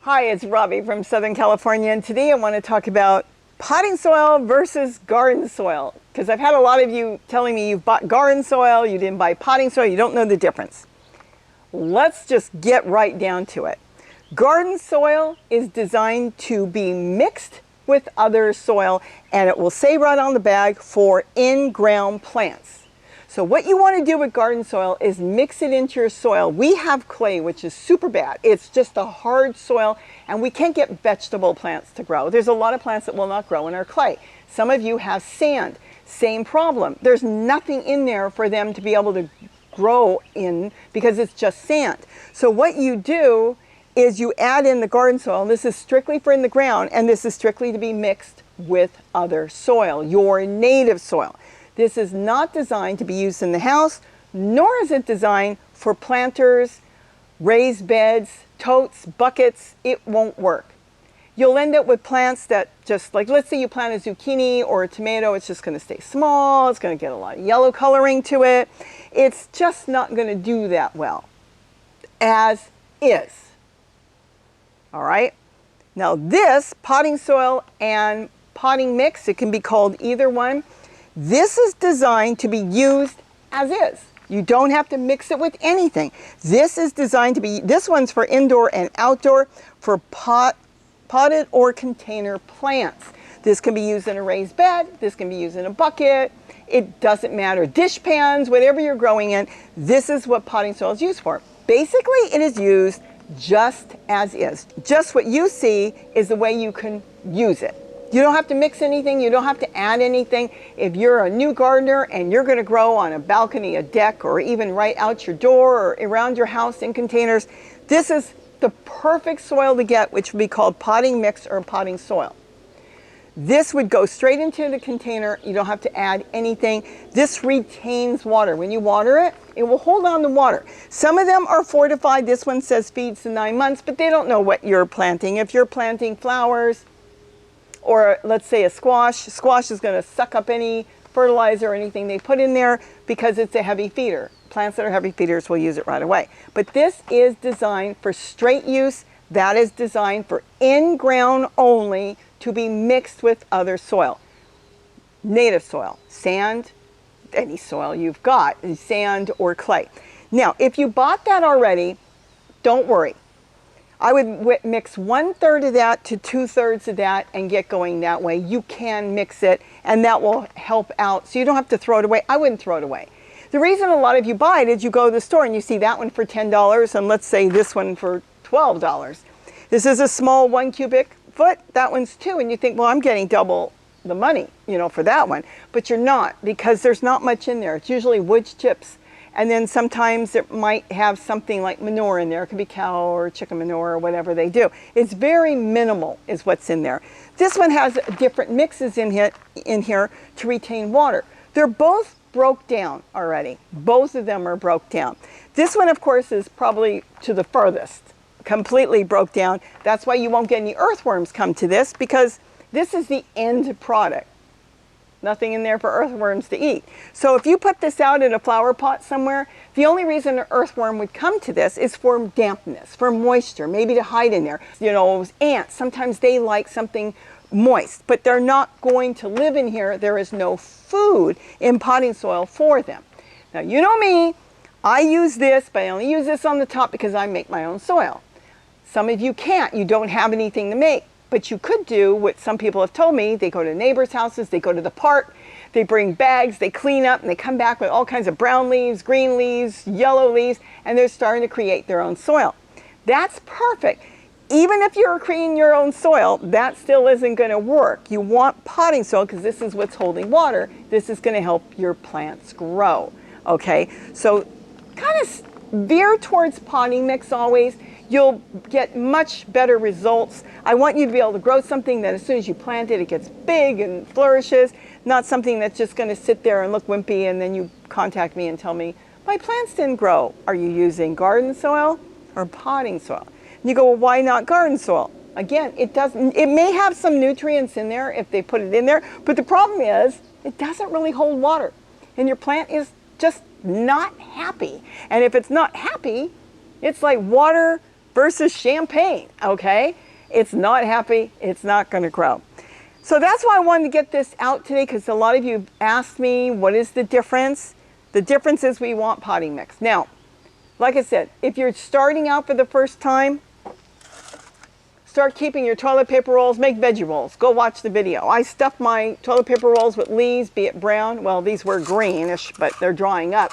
Hi, it's Robbie from Southern California, and today I want to talk about potting soil versus garden soil, because I've had a lot of you telling me you've bought garden soil, you didn't buy potting soil, you don't know the difference. Let's just get right down to it. Garden soil is designed to be mixed with other soil, and it will say right on the bag for in-ground plants. So what you want to do with garden soil is mix it into your soil. We have clay, which is super bad. It's just a hard soil, and we can't get vegetable plants to grow. There's a lot of plants that will not grow in our clay. Some of you have sand. Same problem. There's nothing in there for them to be able to grow in because it's just sand. So what you do is you add in the garden soil. This is strictly for in the ground, and this is strictly to be mixed with other soil, your native soil. This is not designed to be used in the house, nor is it designed for planters, raised beds, totes, buckets. It won't work. You'll end up with plants that just like, let's say you plant a zucchini or a tomato, it's just going to stay small, it's going to get a lot of yellow coloring to it. It's just not going to do that well, as is. All right? Now this potting soil and potting mix, it can be called either one. This is designed to be used as is. You don't have to mix it with anything. This is designed to be, this one's for indoor and outdoor for potted or container plants. This can be used in a raised bed. This can be used in a bucket. It doesn't matter. Dish pans, whatever you're growing in, this is what potting soil is used for. Basically, it is used just as is. Just what you see is the way you can use it. You don't have to mix anything. You don't have to add anything. If you're a new gardener and you're going to grow on a balcony, a deck, or even right out your door or around your house in containers, this is the perfect soil to get, which would be called potting mix or potting soil. This would go straight into the container. You don't have to add anything. This retains water. When you water it, it will hold on to water. Some of them are fortified. This one says feeds to 9 months, but they don't know what you're planting. If you're planting flowers, or let's say a squash is going to suck up any fertilizer or anything they put in there because it's a heavy feeder. Plants that are heavy feeders will use it right away. But this is designed for straight use. That is designed for in-ground only to be mixed with other soil. Native soil, sand, any soil you've got, sand or clay. Now, if you bought that already, don't worry. I would mix 1/3 of that to 2/3 of that and get going that way. You can mix it, and that will help out. So you don't have to throw it away. I wouldn't throw it away. The reason a lot of you buy it is you go to the store and you see that one for $10 and let's say this one for $12. This is a small 1 cubic foot. That one's 2, and you think, well, I'm getting double the money, for that one. But you're not, because there's not much in there. It's usually wood chips. And then sometimes it might have something like manure in there. It could be cow or chicken manure or whatever they do. It's very minimal is what's in there. This one has different mixes in here to retain water. They're both broke down already. Both of them are broke down. This one, of course, is probably to the furthest, completely broke down. That's why you won't get any earthworms come to this, because this is the end product. Nothing in there for earthworms to eat. So if you put this out in a flower pot somewhere, the only reason an earthworm would come to this is for dampness, for moisture, maybe to hide in there. Ants, sometimes they like something moist, but they're not going to live in here. There is no food in potting soil for them. Now, you know me, I use this, but I only use this on the top because I make my own soil. Some of you can't. You don't have anything to make. But you could do what some people have told me. They go to neighbors' houses, they go to the park, they bring bags, they clean up, and they come back with all kinds of brown leaves, green leaves, yellow leaves, and they're starting to create their own soil. That's perfect. Even if you're creating your own soil, that still isn't going to work. You want potting soil because this is what's holding water. This is going to help your plants grow. Okay, so kind of veer towards potting mix always. You'll get much better results. I want you to be able to grow something that as soon as you plant it, it gets big and flourishes, not something that's just going to sit there and look wimpy and then you contact me and tell me, my plants didn't grow. Are you using garden soil or potting soil? And you go, well, why not garden soil? Again, it may have some nutrients in there if they put it in there, but the problem is it doesn't really hold water. And your plant is just not happy. And if it's not happy, it's like water versus champagne, okay? It's not happy, it's not gonna grow. So that's why I wanted to get this out today, because a lot of you asked me, what is the difference? The difference is we want potting mix. Now, like I said, if you're starting out for the first time, start keeping your toilet paper rolls, make veggie rolls. Go watch the video. I stuff my toilet paper rolls with leaves, be it brown. Well, these were greenish, but they're drying up.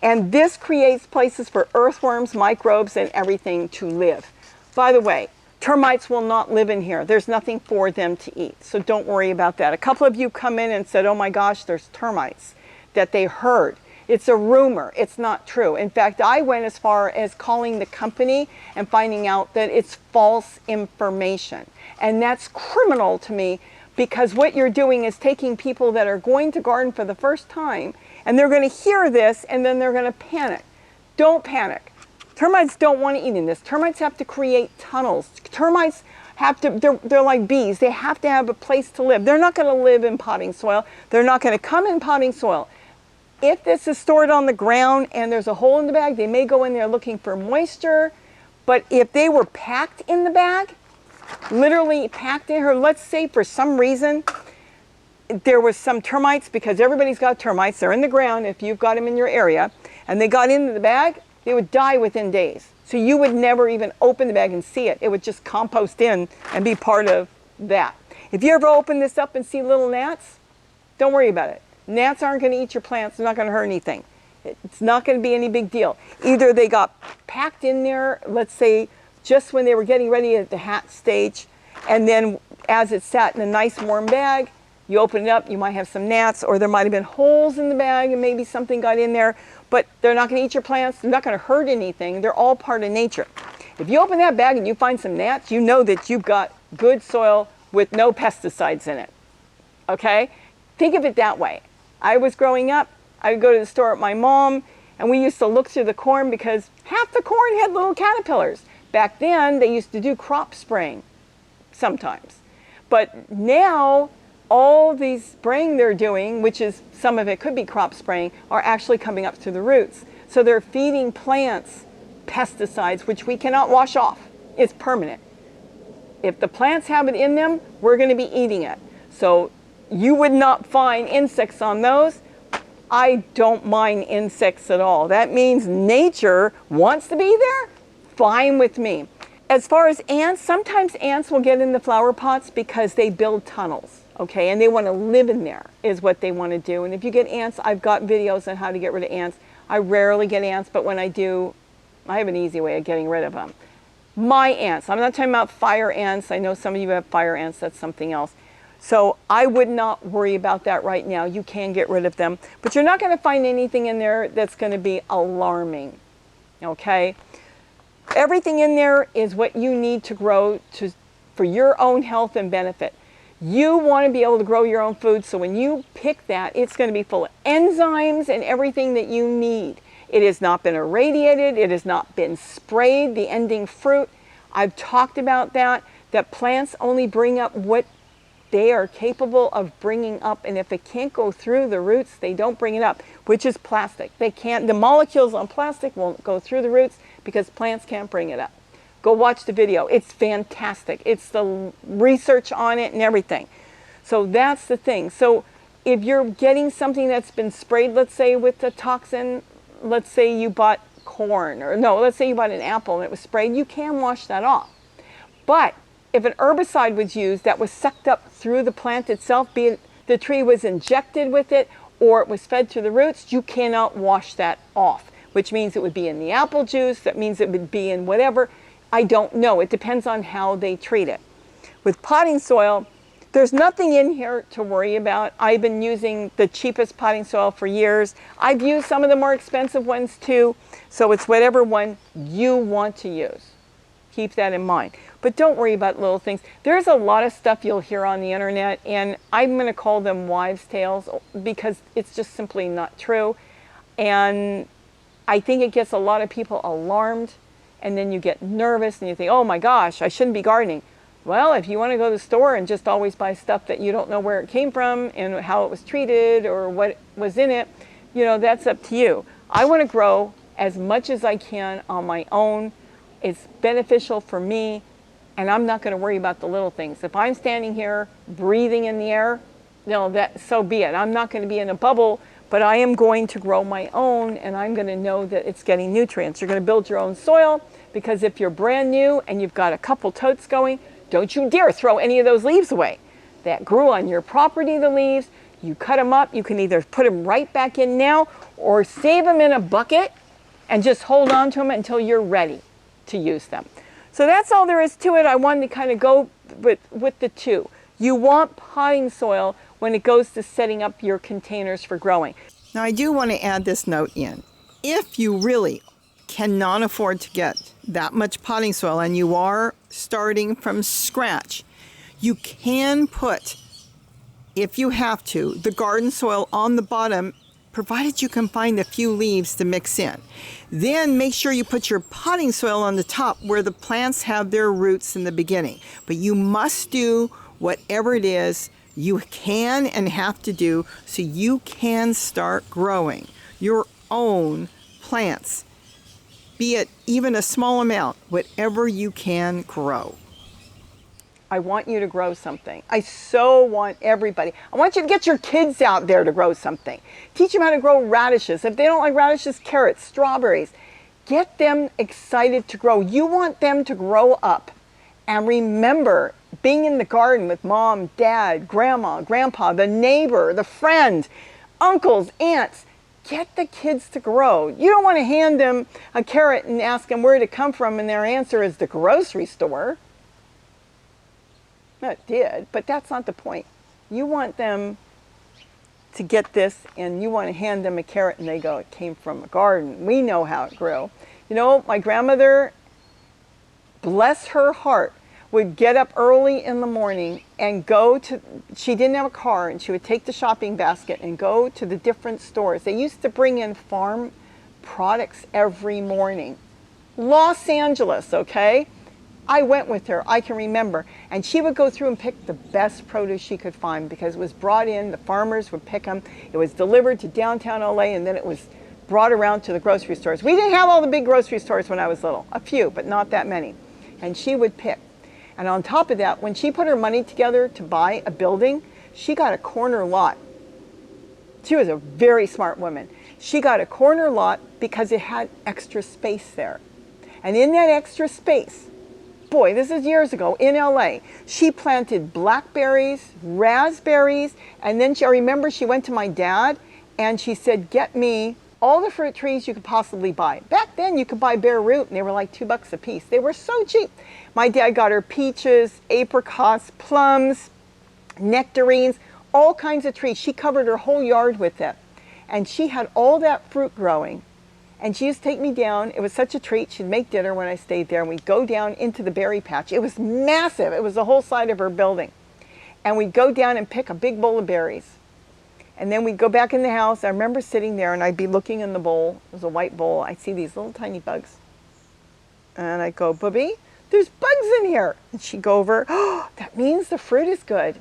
And this creates places for earthworms, microbes, and everything to live. By the way, termites will not live in here. There's nothing for them to eat. So don't worry about that. A couple of you come in and said, oh my gosh, there's termites, that they heard. It's a rumor. It's not true. In fact, I went as far as calling the company and finding out that it's false information. And that's criminal to me, because what you're doing is taking people that are going to garden for the first time, and they're going to hear this and then they're going to panic. Don't panic. Termites don't want to eat in this. Termites have to create tunnels. Termites have to, they're like bees. They have to have a place to live. They're not going to live in potting soil. They're not going to come in potting soil. If this is stored on the ground and there's a hole in the bag, they may go in there looking for moisture. But if they were packed in the bag, literally packed in here, let's say for some reason there was some termites, because everybody's got termites, they're in the ground if you've got them in your area, and they got into the bag, they would die within days. So you would never even open the bag and see it. It would just compost in and be part of that. If you ever open this up and see little gnats, don't worry about it. Gnats aren't going to eat your plants. They're not going to hurt anything. It's not going to be any big deal. Either they got packed in there, let's say, just when they were getting ready at the hatch stage, and then as it sat in a nice warm bag, you open it up, you might have some gnats, or there might have been holes in the bag and maybe something got in there, but they're not going to eat your plants. They're not going to hurt anything. They're all part of nature. If you open that bag and you find some gnats, you know that you've got good soil with no pesticides in it. Okay? Think of it that way. I was growing up, I would go to the store with my mom, and we used to look through the corn because half the corn had little caterpillars. Back then, they used to do crop spraying sometimes. But now, all these spraying they're doing, which is some of it could be crop spraying, are actually coming up to the roots. So they're feeding plants pesticides, which we cannot wash off. It's permanent. If the plants have it in them, we're going to be eating it. So you would not find insects on those. I don't mind insects at all. That means nature wants to be there. Fine with me. As far as ants, sometimes ants will get in the flower pots because they build tunnels, okay? And they want to live in there is what they want to do. And if you get ants, I've got videos on how to get rid of ants. I rarely get ants, but when I do, I have an easy way of getting rid of them. My ants, I'm not talking about fire ants. I know some of you have fire ants, that's something else. So I would not worry about that right now. You can get rid of them, but you're not going to find anything in there that's going to be alarming, okay? Everything in there is what you need to grow for your own health and benefit. You want to be able to grow your own food, so when you pick that, it's going to be full of enzymes and everything that you need. It has not been irradiated. It has not been sprayed, the ending fruit. I've talked about that plants only bring up what they are capable of bringing up, and if it can't go through the roots, they don't bring it up, which is plastic. They can't, the molecules on plastic won't go through the roots because plants can't bring it up. Go watch the video. It's fantastic. It's the research on it and everything. So that's the thing. So if you're getting something that's been sprayed, let's say with a toxin, let's say you bought corn, or no, let's say you bought an apple and it was sprayed, you can wash that off. But if an herbicide was used that was sucked up through the plant itself, be it the tree was injected with it or it was fed to the roots, you cannot wash that off, which means it would be in the apple juice, that means it would be in whatever. I don't know. It depends on how they treat it. With potting soil, there's nothing in here to worry about. I've been using the cheapest potting soil for years. I've used some of the more expensive ones too, so it's whatever one you want to use. Keep that in mind. But don't worry about little things. There's a lot of stuff you'll hear on the internet, and I'm going to call them wives' tales because it's just simply not true. And I think it gets a lot of people alarmed, and then you get nervous and you think, oh my gosh, I shouldn't be gardening. Well, if you want to go to the store and just always buy stuff that you don't know where it came from and how it was treated or what was in it, you know, that's up to you. I want to grow as much as I can on my own. It's beneficial for me, and I'm not going to worry about the little things. If I'm standing here breathing in the air, that so be it. I'm not going to be in a bubble, but I am going to grow my own, and I'm going to know that it's getting nutrients. You're going to build your own soil, because if you're brand new and you've got a couple totes going, don't you dare throw any of those leaves away. That grew on your property, the leaves, you cut them up. You can either put them right back in now or save them in a bucket and just hold on to them until you're ready to use them. So that's all there is to it. I wanted to kind of go with the two. You want potting soil when it goes to setting up your containers for growing. Now I do want to add this note in. If you really cannot afford to get that much potting soil and you are starting from scratch, you can put, if you have to, the garden soil on the bottom, provided you can find a few leaves to mix in. Then make sure you put your potting soil on the top where the plants have their roots in the beginning. But you must do whatever it is you can and have to do so you can start growing your own plants, be it even a small amount, whatever you can grow. I want you to grow something. I so want everybody. I want you to get your kids out there to grow something. Teach them how to grow radishes. If they don't like radishes, carrots, strawberries. Get them excited to grow. You want them to grow up and remember being in the garden with mom, dad, grandma, grandpa, the neighbor, the friend, uncles, aunts. Get the kids to grow. You don't want to hand them a carrot and ask them where it come from and their answer is the grocery store. No, it did, but that's not the point. You want them to get this, and you want to hand them a carrot and they go, it came from a garden. We know how it grew. You know, my grandmother, bless her heart, would get up early in the morning and go to, she didn't have a car, and she would take the shopping basket and go to the different stores. They used to bring in farm products every morning. Los Angeles, okay? I went with her, I can remember, and she would go through and pick the best produce she could find because it was brought in, the farmers would pick them, it was delivered to downtown LA, and then it was brought around to the grocery stores. We didn't have all the big grocery stores when I was little, a few, but not that many. And she would pick. And on top of that, when she put her money together to buy a building, she got a corner lot. She was a very smart woman. She got a corner lot because it had extra space there. And in that extra space, boy, this is years ago in LA, she planted blackberries, raspberries, and then I remember she went to my dad and she said, get me all the fruit trees you could possibly buy. Back then you could buy bare root and they were like $2 a piece. They were so cheap. My dad got her peaches, apricots, plums, nectarines, all kinds of trees. She covered her whole yard with it. And she had all that fruit growing. And she used to take me down. It was such a treat. She'd make dinner when I stayed there, and we'd go down into the berry patch. It was massive. It was the whole side of her building. And we'd go down and pick a big bowl of berries. And then we'd go back in the house. I remember sitting there, and I'd be looking in the bowl. It was a white bowl. I'd see these little tiny bugs. And I'd go, Bubby, there's bugs in here. And she'd go over, oh, that means the fruit is good.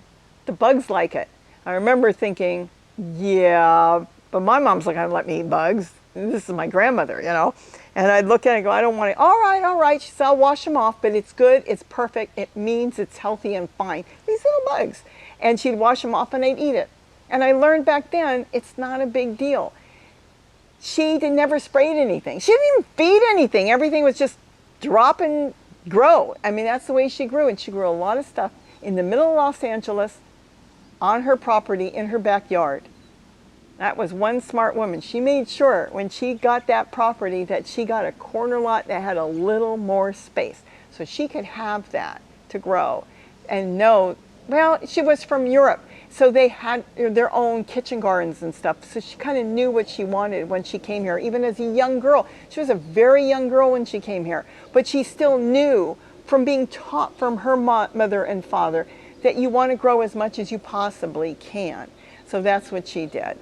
The bugs like it. I remember thinking, yeah, but my mom's not going to let me eat bugs. This is my grandmother, you know. And I'd look at it and go, I don't want it. All right. She said, I'll wash them off, but it's good, it's perfect. It means it's healthy and fine. These little bugs. And she'd wash them off and I'd eat it. And I learned back then, it's not a big deal. She never sprayed anything. She didn't even feed anything. Everything was just drop and grow. I mean, that's the way she grew. And she grew a lot of stuff in the middle of Los Angeles, on her property, in her backyard. That was one smart woman. She made sure when she got that property that she got a corner lot that had a little more space. So she could have that to grow and know, well, she was from Europe. So they had their own kitchen gardens and stuff. So she kind of knew what she wanted when she came here, even as a young girl. She was a very young girl when she came here. But she still knew from being taught from her mother and father that you want to grow as much as you possibly can. So that's what she did.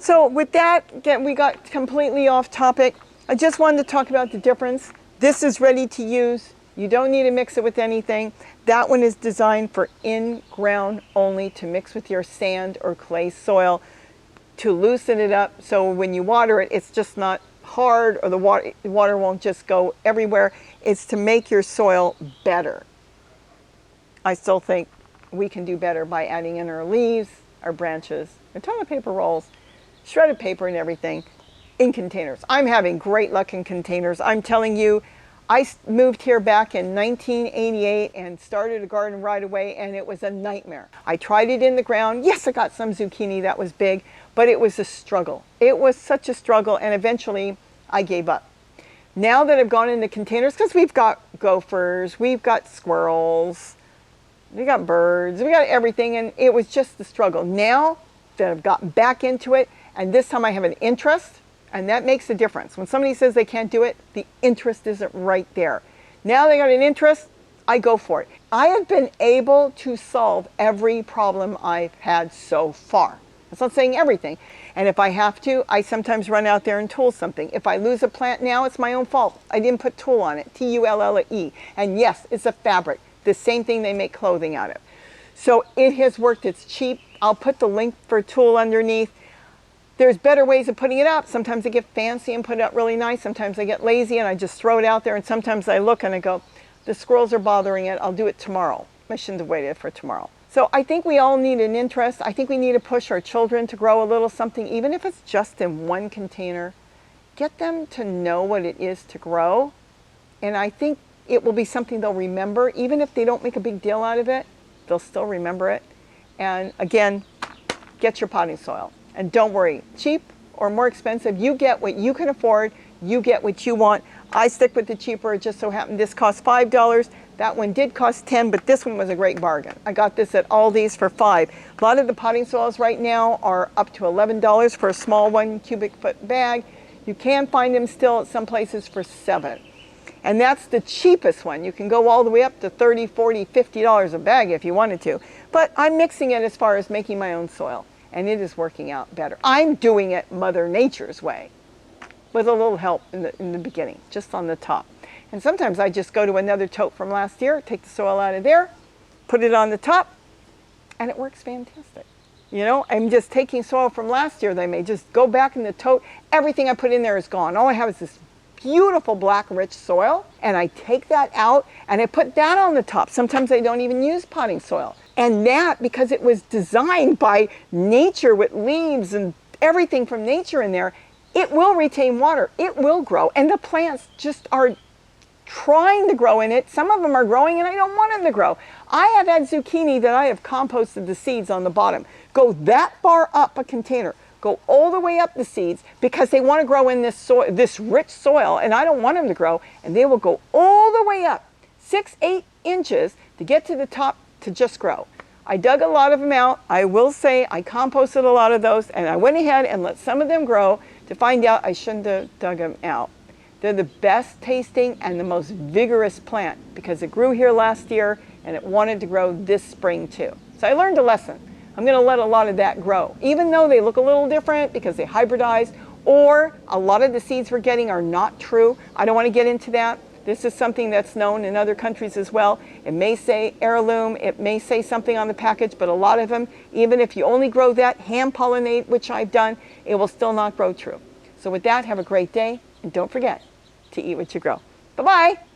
So with that, again, we got completely off topic. I just wanted to talk about the difference. This is ready to use. You don't need to mix it with anything. That one is designed for in-ground only, to mix with your sand or clay soil to loosen it up. So when you water it, it's just not hard or the water won't just go everywhere. It's to make your soil better. I still think we can do better by adding in our leaves, our branches, our toilet paper rolls, shredded paper and everything in containers. I'm having great luck in containers. I'm telling you, I moved here back in 1988 and started a garden right away, and it was a nightmare. I tried it in the ground. Yes, I got some zucchini that was big, but it was a struggle. It was such a struggle, and eventually I gave up. Now that I've gone into containers, because we've got gophers, we've got squirrels, we got birds, we got everything, and it was just the struggle. Now that I've gotten back into it, and this time I have an interest, and that makes a difference. When somebody says they can't do it, the interest isn't right there. Now they got an interest, I go for it. I have been able to solve every problem I've had so far. That's not saying everything. And if I have to, I sometimes run out there and tool something. If I lose a plant now, it's my own fault. I didn't put tool on it, T-U-L-L-E. And yes, it's a fabric, the same thing they make clothing out of. So it has worked, it's cheap. I'll put the link for tool underneath. There's better ways of putting it up. Sometimes I get fancy and put it up really nice. Sometimes I get lazy and I just throw it out there. And sometimes I look and I go, the squirrels are bothering it. I'll do it tomorrow. I shouldn't have waited for tomorrow. So I think we all need an interest. I think we need to push our children to grow a little something, even if it's just in one container. Get them to know what it is to grow. And I think it will be something they'll remember. Even if they don't make a big deal out of it, they'll still remember it. And again, get your potting soil. And don't worry, cheap or more expensive, you get what you can afford, you get what you want. I stick with the cheaper. It just so happened this cost $5. That one did cost $10, but this one was a great bargain. I got this at Aldi's for $5. A lot of the potting soils right now are up to $11 for a small 1 cubic foot bag. You can find them still at some places for $7. And that's the cheapest one. You can go all the way up to $30, $40, $50 a bag if you wanted to. But I'm mixing it as far as making my own soil. And it is working out better. I'm doing it Mother Nature's way with a little help in the beginning, just on the top. And sometimes I just go to another tote from last year, take the soil out of there, put it on the top, and it works fantastic. You know, I'm just taking soil from last year. They may just go back in the tote. Everything I put in there is gone. All I have is this beautiful black rich soil, and I take that out and I put that on the top. Sometimes I don't even use potting soil. And that, because it was designed by nature with leaves and everything from nature in there, it will retain water. It will grow. And the plants just are trying to grow in it. Some of them are growing and I don't want them to grow. I have had zucchini that I have composted the seeds on the bottom. Go that far up a container. Go all the way up the seeds because they want to grow in this soil, this rich soil, and I don't want them to grow. And they will go all the way up, 6-8 inches to get to the top to just grow. I dug a lot of them out. I will say I composted a lot of those, and I went ahead and let some of them grow to find out I shouldn't have dug them out. They're the best tasting and the most vigorous plant because it grew here last year and it wanted to grow this spring too. So I learned a lesson. I'm going to let a lot of that grow, even though they look a little different because they hybridize, or a lot of the seeds we're getting are not true. I don't want to get into that. This is something that's known in other countries as well. It may say heirloom, it may say something on the package, but a lot of them, even if you only grow that, hand pollinate, which I've done, it will still not grow true. So with that, have a great day, and don't forget to eat what you grow. Bye-bye.